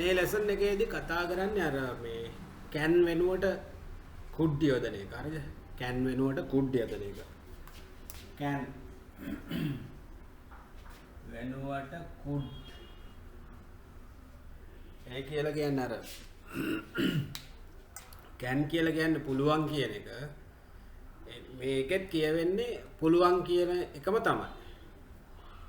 මේ ලෙසන් එකේදී කතා කරන්නේ අර මේ can වෙනුවට could යොදන එක. හරිද? can වෙනුවට could යොදන එක. can වෙනුවට could ඒ කියලා කියන්නේ අර can කියලා කියන්නේ පුළුවන් කියන එක. මේකෙත් කියවෙන්නේ පුළුවන් කියන එකම තමයි.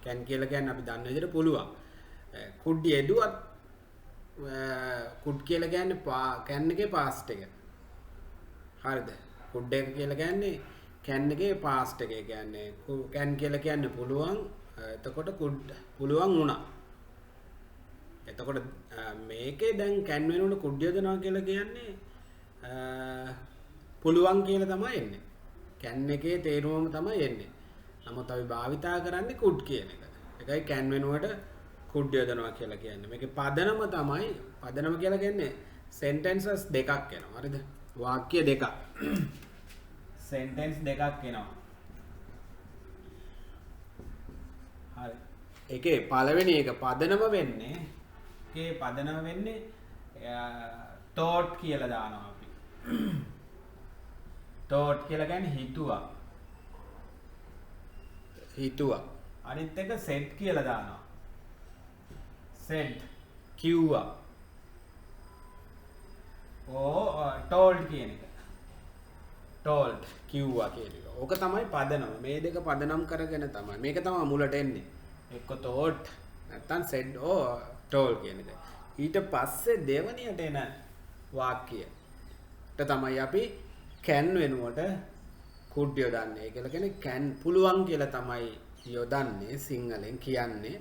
can කියලා කියන්නේ අපි දන්න විදිහට පුළුවන්. could යෙදුවත් could කියලා කියන්නේ can එකේ past එක. හරිද? could එක කියලා කියන්නේ can එකේ past එක. ඒ කියන්නේ can කියලා කියන්නේ පුළුවන්. එතකොට could පුළුවන් වුණා. එතකොට මේකේ දැන් can වෙනුවට could යොදනවා කියලා කියන්නේ පුළුවන් කියලා තමයි එන්නේ. can එකේ තේරුමම තමයි එන්නේ. නමුත් අපි භාවිතා කරන්නේ could කියන එක. ඒකයි can වෙනුවට could යොදනවා කියලා කියන්නේ. මේකේ පදනම තමයි පදනම කියලා කියන්නේ sentences දෙකක් එනවා. හරිද? වාක්‍ය දෙකක්. sentence දෙකක් එනවා. හරි. ඒකේ පළවෙනි එක පදනම වෙන්නේ thought කියලා දානවා අපි. thought කියලා කියන්නේ හිතුවා. අනිත් එක said කියලා දානවා. said කිව්වා. told කියන එක. told කිව්වා කියන එක. ඕක තමයි පදනම. මේ දෙක පදනම් කරගෙන තමයි. මේක තමයි මුලට එන්නේ. එක්ක thought නැත්තම් said told කියන එක. ඊට පස්සේ දෙවනියට එන වාක්‍යයට තමයි අපි can වෙනුවට could යොදන්නේ. ඒ කියලා කියන්නේ can පුළුවන් කියලා තමයි යොදන්නේ සිංහලෙන් කියන්නේ.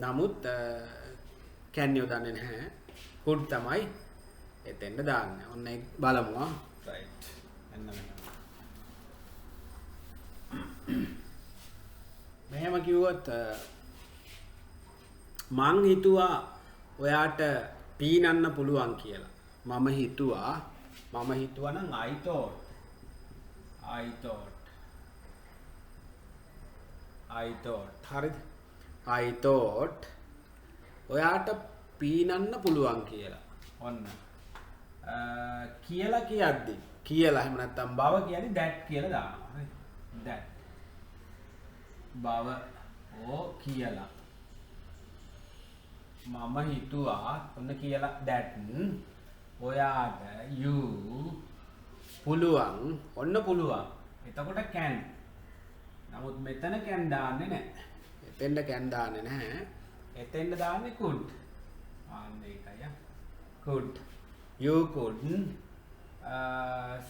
නමුත් can යොදන්නේ නැහැ. could තමයි එතෙන්ට දාන්නේ. ඔන්න ඒක බලමු. right. මෙහෙම කිව්වොත් මං හිතුවා ඔයාට පීනන්න පුළුවන් කියලා. මම හිතුවා නම් I thought හරිද? I thought ඔයාට පීනන්න පුළුවන් කියලා. ඔන්න කියලා කියද්දි කියලා එහෙම නැත්නම් බව කියන්නේ that කියලා දානවා. හරි? that බව කියලා මම හිතුවා ඔන්න කියලා that ඔයාට you පුළුවන් ඔන්න පුළුවන්. එතකොට can. නමුත් මෙතන can දාන්නේ නැහැ. එතෙන්ද can දාන්නේ නැහැ. එතෙන්ද දාන්නේ could. ඒකයි. could. You could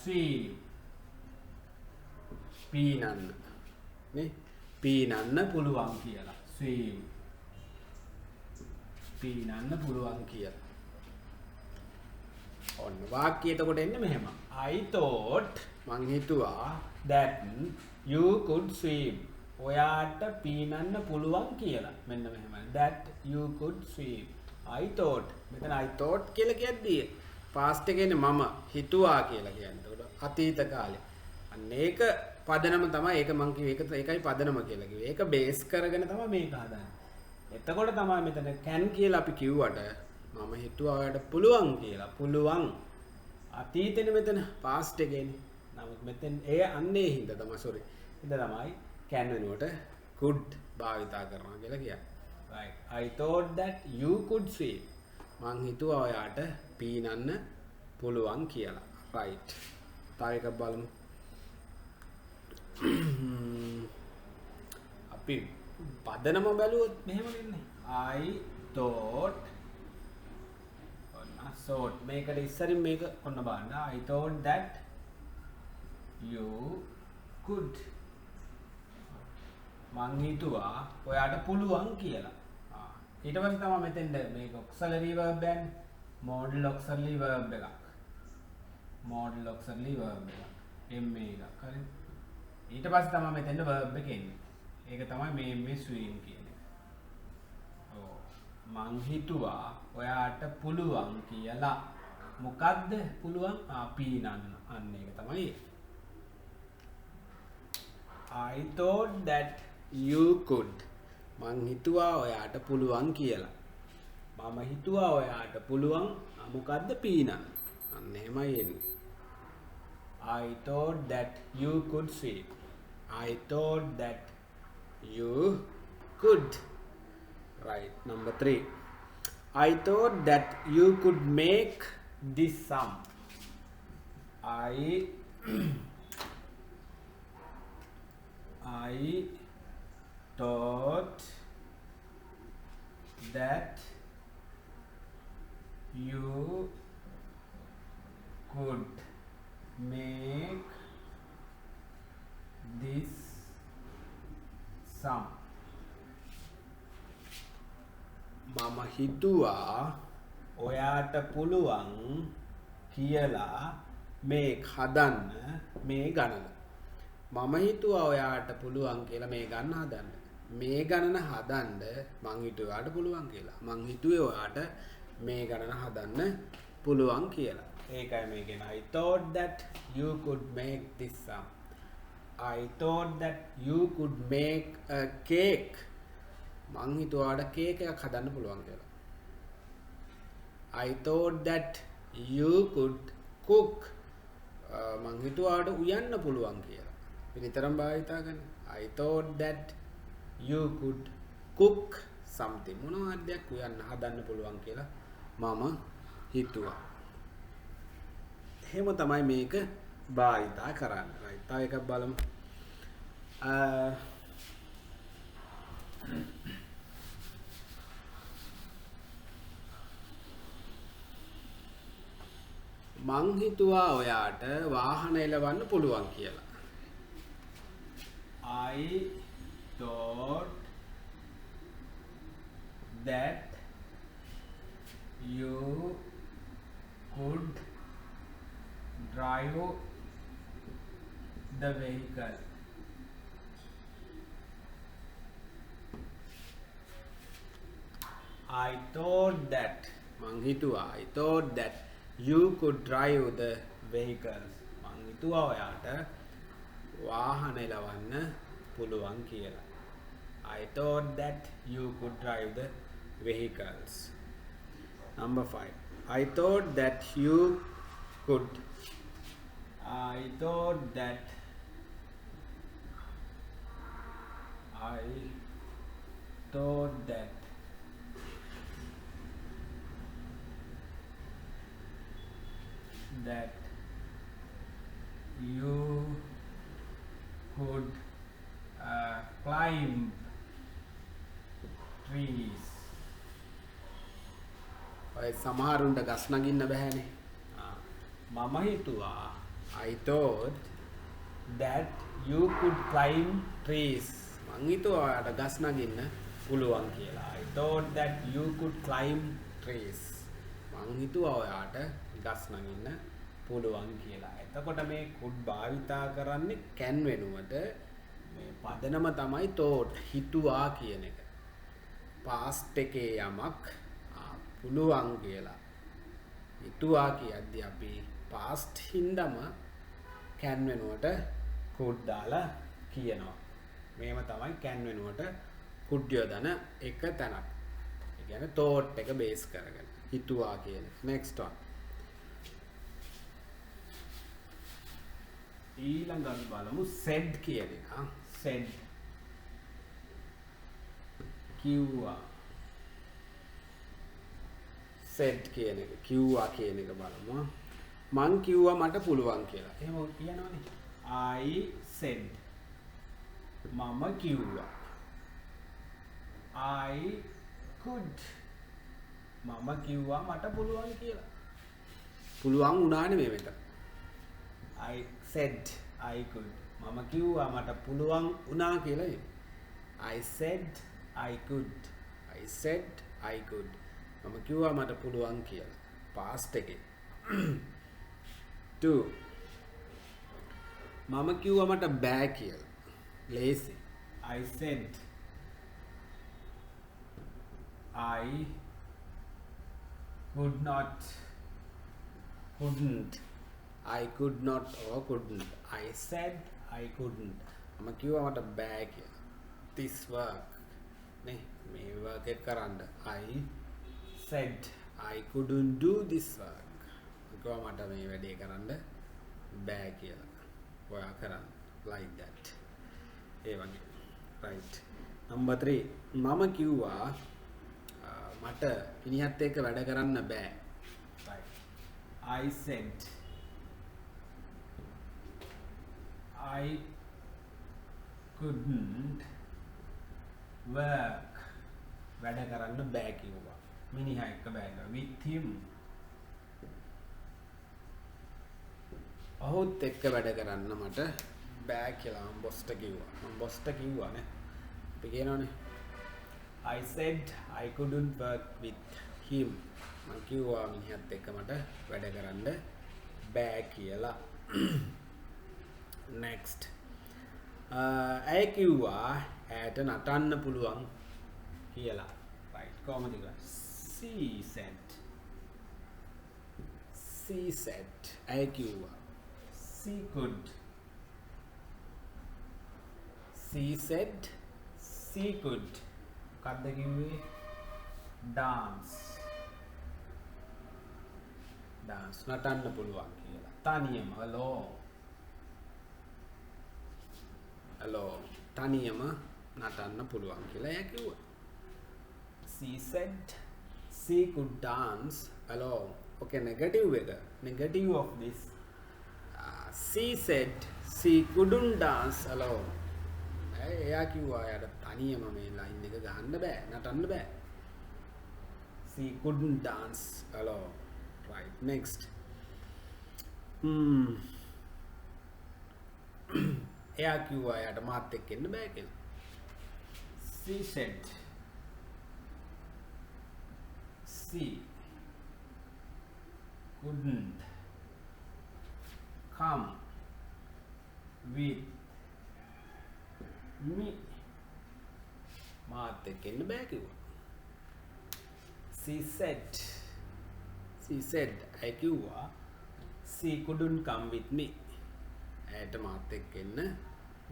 swim. පීනන්න. නේ? පීනන්න පුළුවන් කියලා. swim. පීනන්න පුළුවන් කියලා. ඔන්න වාක්‍යය එතකොට එන්නේ මෙහෙම. I thought මං හිතුවා that you could swim. ඔයාට පීනන්න පුළුවන් කියලා. මෙන්න මෙහෙමයි. that you could swim. I thought. මෙතන I thought කියලා කියද්දී past එකේ මම හිතුවා කියලා කියන්නේ. එතකොට අතීත කාලේ. අන්න ඒක පදනම තමයි. ඒක මං කිව්වේ ඒකයි පදනම කියලා කිව්වේ. ඒක බේස් කරගෙන තමයි මේක හදන්නේ. එතකොට තමයි මෙතන can කියලා අපි කිව්වට මම හිතුවා ඔයාලට පුළුවන් කියලා. පුළුවන් අතීතෙනේ මෙතන past එකේනේ. නමුත් මෙතෙන් අන්නේ හින්දා තමයි හින්දා තමයි can වෙනුවට could භාවිතා කරනවා කියලා කියන්නේ. right. I thought that you could swim. මං හිතුවා ඔයාට පීනන්න පුළුවන් කියලා. right. තව එකක් බලමු. අපි පදනම බැලුවොත් මෙහෙම වෙන්නේ. I thought මේකට ඉස්සරින් මේක ඔන්න බලන්න. I thought that you could. මං හිතුවා ඔයාට පුළුවන් කියලා. ඊට පස්සේ තමයි මෙතෙන්ද මේක auxiliary verb එකක්. modal auxiliary verb එකක්. MA එකක්. හරි. ඊට පස්සේ තමයි මෙතෙන්ද verb එක එන්නේ. ඒක තමයි මේ swim කියන්නේ. මං හිතුවා ඔයාට පුළුවන් කියලා. මොකද්ද පුළුවන්? පීනන්න. අන්න ඒක තමයි. I thought that you could. මං හිතුවා ඔයාට පුළුවන් කියලා. මම හිතුවා ඔයාට පුළුවන් මොකද්ද පීනන්න. අන්න එහෙමයි එන්නේ. I thought that you could swim. I thought that you could. Right. Number 3. I thought that you could make this sum. I thought that you could make this sum. මම හිතුවා ඔයාට පුළුවන් කියලා මේ හදන්න මේ ගණන. මම හිතුවා ඔයාට පුළුවන් කියලා මේ ගණන හදන්න. මේ ගණන හදන්න මං හිතුවා ඔයාට පුළුවන් කියලා. මං හිතුවේ ඔයාට මේ ගණන හදන්න පුළුවන් කියලා. ඒකයි මේ කියන I thought that you could make this sum. I thought that you could make a cake. මං හිතුවා ඔයාට කේක් එකක් හදන්න පුළුවන් කියලා. I thought that you could cook. මං හිතුවා ඔයාට උයන්න පුළුවන් කියලා. විතරම් භාවිතා කරන්න. I thought that you could cook something. මොනවා දෙයක් උයන්න හදන්න පුළුවන් කියලා මම හිතුවා. එහෙම තමයි මේක භාවිතා කරන්නේ. right. තව එකක් බලමු. මං හිතුවා ඔයාට වාහන එලවන්න පුළුවන් කියලා. I thought that you could drive the vehicle. I thought that මං හිතුවා I thought that you could drive the vehicles. මං හිතුවා ඔයාට වාහන එලවන්න පුළුවන් කියලා. I thought that you could drive the vehicles. Number 5. I thought that you could. I thought that you could climb trees. ඔය සමහරුන්ට ගස් නගින්න බෑනේ. මම හිතුවා I thought that you could climb trees. මං හිතුවා ඔයාට ගස් නගින්න පුළුවන් කියලා. I thought that you could climb trees. මං හිතුවා ඔයාට ගස් නගින්න පුළුවන් කියලා. එතකොට මේ could භාවිතා කරන්නේ can වෙනුවට මේ පදනම තමයි thought හිතුවා කියන එක. past එකේ යමක් පුළුවන් කියලා හිතුවා කියද්දී අපි past හින්දම can වෙනුවට could දාලා කියනවා. මේව තමයි can වෙනුවට could යොදන එක තැනක්. ඒ කියන්නේ thought එක බේස් කරගෙන හිතුවා කියන. next one. ඊළඟට බලමු said කියන එක. said කිව්වා. said කියන එක කිව්වා කියන එක බලමු. මං කිව්වා මට පුළුවන් කියලා. එහෙම කියනවනේ. I said මම කිව්වා. I could මම කිව්වා මට පුළුවන් කියලා. පුළුවන් වුණානේ මේ මෙතන. I said I could මම කිව්වා මට පුළුවන් වුණා කියලා නේ. I said I could. I said I could. මම කිව්වා මට පුළුවන් කියලා. past එකේ. 2 මම කිව්වා මට බෑ කියලා. lazy. I said I could not couldn't. I could not or couldn't. I said I couldn't. මම කිව්වා මට බෑ කියලා. this work නේ මේ work එක කරන්න. I said I couldn't do this work. කිව්වා මට මේ වැඩේ කරන්න බෑ කියලා. ඔයා කරන්න like that. ඒ වගේ. right. number 3 මම කිව්වා මට මිනිහත් එක්ක වැඩ කරන්න බෑ. right. I said I couldn't work වැඩ කරන්න බෑ කිව්වා. මිනිහා එක්ක බෑ කිව්වා. with him ඔහුත් එක්ක වැඩ කරන්න මට බෑ කියලා මම බොස්ට කිව්වා. මම බොස්ට කිව්වානේ. අපි කියනවනේ I said I couldn't work with him. මම කිව්වා මිනිහත් එක්ක මට වැඩ කරන්න බෑ කියලා. next ඇය කිව්වා ඇයට නටන්න පුළුවන් කියලා. right. කොහොමද කියලා? she said ඇය කිව්වා she could. she said she could. මොකක්ද කිව්වේ? dance නටන්න පුළුවන් කියලා. තනියම alone තනියම නටන්න පුළුවන් කියලා එයා කිව්වා. she said she could dance alone. okay, negative of this. she said she couldn't dance alone. එයා කිව්වා එයාට තනියම මේ ලයින් එක ගහන්න බෑ, නටන්න බෑ. she couldn't dance alone. right. next එයා කිව්වා එයාට මාත් එක්ක එන්න බෑ කියලා. she said she couldn't come with me. මාත් එක්ක එන්න බෑ කිව්වා. she said I කිව්වා she couldn't come with me. ඇයට මාත් එක්ක එන්න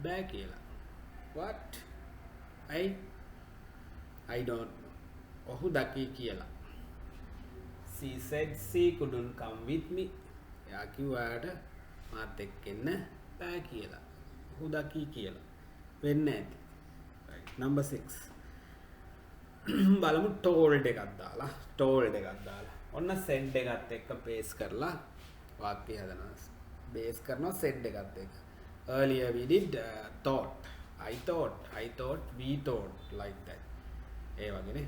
බෑ කියලා. what? I don't know. ඔහු දකි කියලා. she said she couldn't come with me. එයා කිව්වා එයාට මාත් එක්ක එන්න බෑ කියලා. ඔහු දකි කියලා. වෙන්නේ නැති. right. number 6 බලමු told එකක් දාලා. ඔන්න said එකත් එක්ක base කරලා වාක්‍ය හදනවා. base කරනවා said එකත් එක්ක. earlier we did thought. I thought, we thought, like that. A වගේනේ.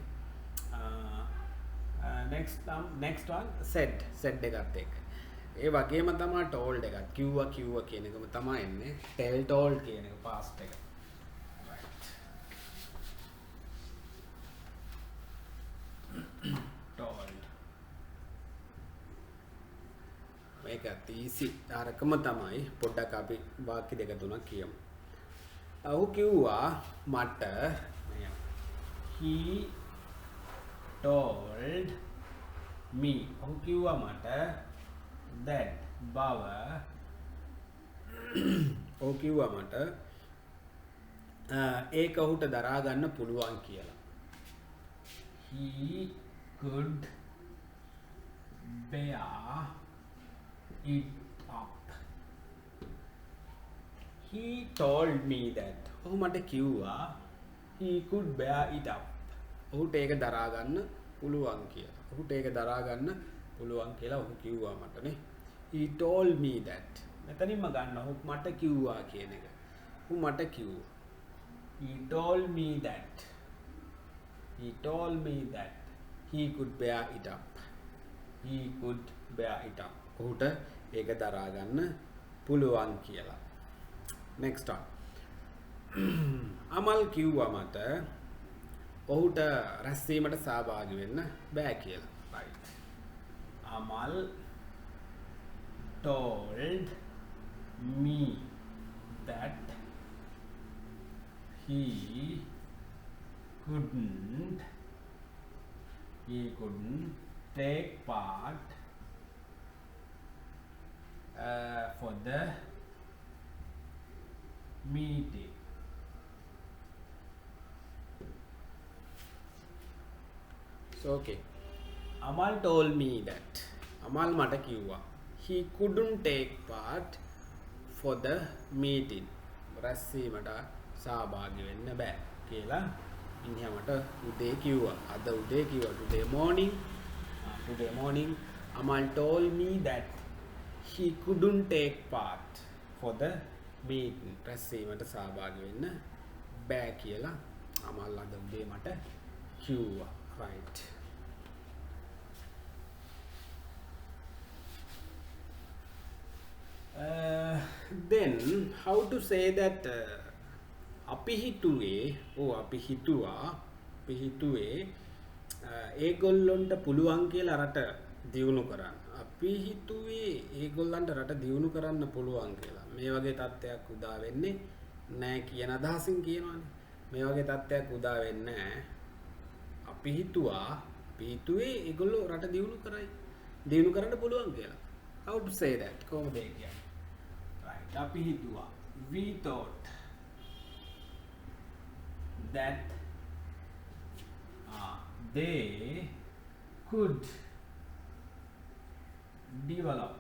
next one said එකත් එක්ක. ඒ වගේම තමයි told එකත්. කිව්වා කියන එකම තමයි එන්නේ. told කියන එක past එක. right. told. මේක easy. අරකම තමයි. පොඩ්ඩක් අපි වාක්‍ය දෙක තුනක් කියමු. ඔහු කිව්වා මට he told me. ඔහු කිව්වා මට that බව. ඔහු කිව්වා මට ඒක ඔහුට දරා ගන්න පුළුවන් කියලා. he could bear it up. he told me that. ඔහු මට කිව්වා he could bear it up. ඔහුට ඒක දරා ගන්න පුළුවන් කියලා. ඔහුට ඒක දරා ගන්න පුළුවන් කියලා ඔහු කිව්වා මටනේ. he told me that. මෙතනින්ම ගන්න ඔහු මට කිව්වා කියන එක. ඔහු මට කිව්වා. he told me that. he told me that he could bear it up. he could bear it up. ඔහුට ඒක දරා ගන්න පුළුවන් කියලා. next one. අමල් කිව්වා මට ඔහුට රැස්වීමට සහභාගී වෙන්න බෑ කියලා. right. Amal told me that he couldn't take part for the meeting. So okay. Amal told me that. Amal මට කිව්වා. He couldn't take part for the meeting. රැස්වීමට සහභාගී වෙන්න බෑ කියලා මිනිහා මට උදේ කිව්වා. අද උදේ කිව්වා. Today morning Amal told me that he couldn't take part for the meeting. රැස්වීමට සහභාගී වෙන්න බෑ කියලා Amal අද උදේ මට කිව්වා. Right. Then how to say that අපි හිතුවේ ඒගොල්ලොන්ට පුළුවන් කියලා රට දියුණු කරන්න. අපි හිතුවේ ඒගොල්ලන්ට රට දියුණු කරන්න පුළුවන් කියලා. මේ වගේ තත්ත්වයක් උදා වෙන්නේ නැහැ කියන අදහසින් කියනවානේ. මේ වගේ තත්ත්වයක් උදා වෙන්නේ නැහැ. අපි හිතුවේ ඒගොල්ලෝ රට දියුණු කරන්න පුළුවන් කියලා. How to say that? කොහොමද ඒ කියන්නේ? Right. අපි හිතුවා. We thought that they could develop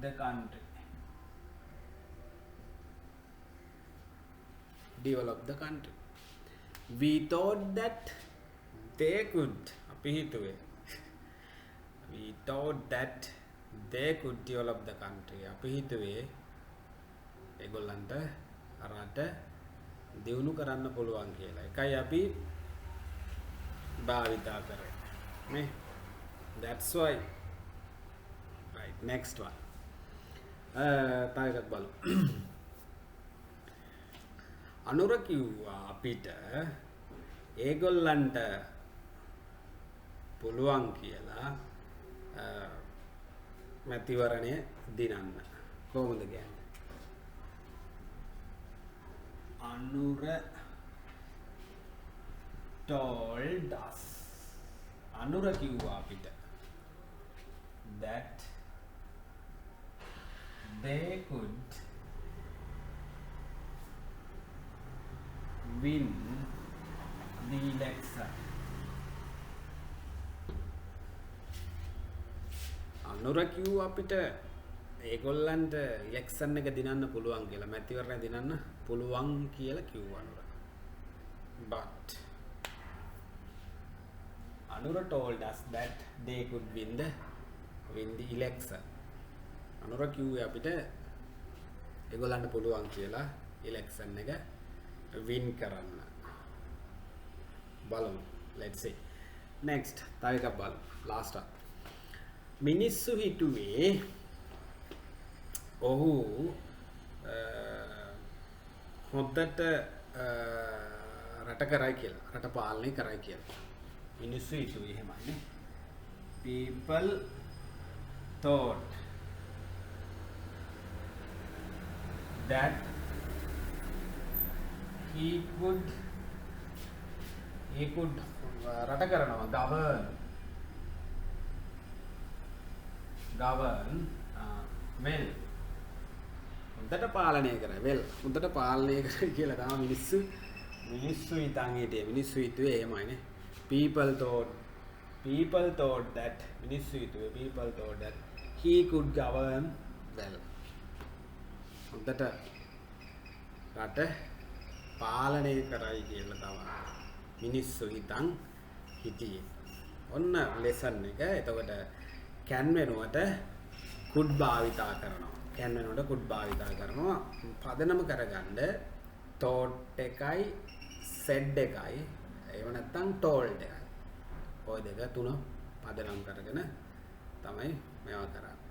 the country. We thought that they could. අපි හිතුවේ. We thought that they could develop the country. අපි හිතුවේ ඒගොල්ලන්ට රට දියුණු කරන්න පුළුවන් කියලා. එකයි අපි භාවිතා කරේ. නේ? That's why. Right, next one. තව එකක් බලමු. අනුර කිව්වා අපිට ඒගොල්ලන්ට පුළුවන් කියලා මැතිවරණය දිනන්න. කොහොමද කියන්නේ? Anura told us. Anura කිව්වා අපිට that they could win the election. Anura කිව්වා අපිට ඒගොල්ලන්ට ඉලෙක්ෂන් එක දිනන්න පුළුවන් කියලා මැතිවරණය දිනන්න පුළුවන් කියලා කිව්වා Anura. But Anura told us that they could win the election. Anura කිව්වේ අපිට ඒගොල්ලන්ට පුළුවන් කියලා ඉලෙක්ෂන් එක win කරන්න. බලමු. Let's see. Next. තව එකක් බලමු. Last one. මිනිස්සු හිතුවේ ඔහු හොද්දට රට කරයි කියලා. රට පාලනය කරයි කියලා. මිනිස්සු හිතුවේ එහෙමයි. People thought that he could රට කරනවා govern well. හොඳට පාලනය කරයි. well හොඳට පාලනය කරයි කියලා තමයි මිනිස්සු හිතන් හිටියේ. මිනිස්සු හිතුවේ එහෙමයිනේ. people thought that people thought that he could govern well. හොඳට රට පාලනය කරයි කියලා තමයි මිනිස්සු හිතන් හිටියේ. ඔන්න lesson එක. එතකොට can වෙනුවට could භාවිතා කරනවා. can වෙනුවට could භාවිතා කරනවා. පදනම කරගන්න thought එකයි said එකයි එහෙම නැත්නම් told එකයි. ඔය දෙක තුන පදනම් කරගෙන තමයි මේවා කරන්නේ.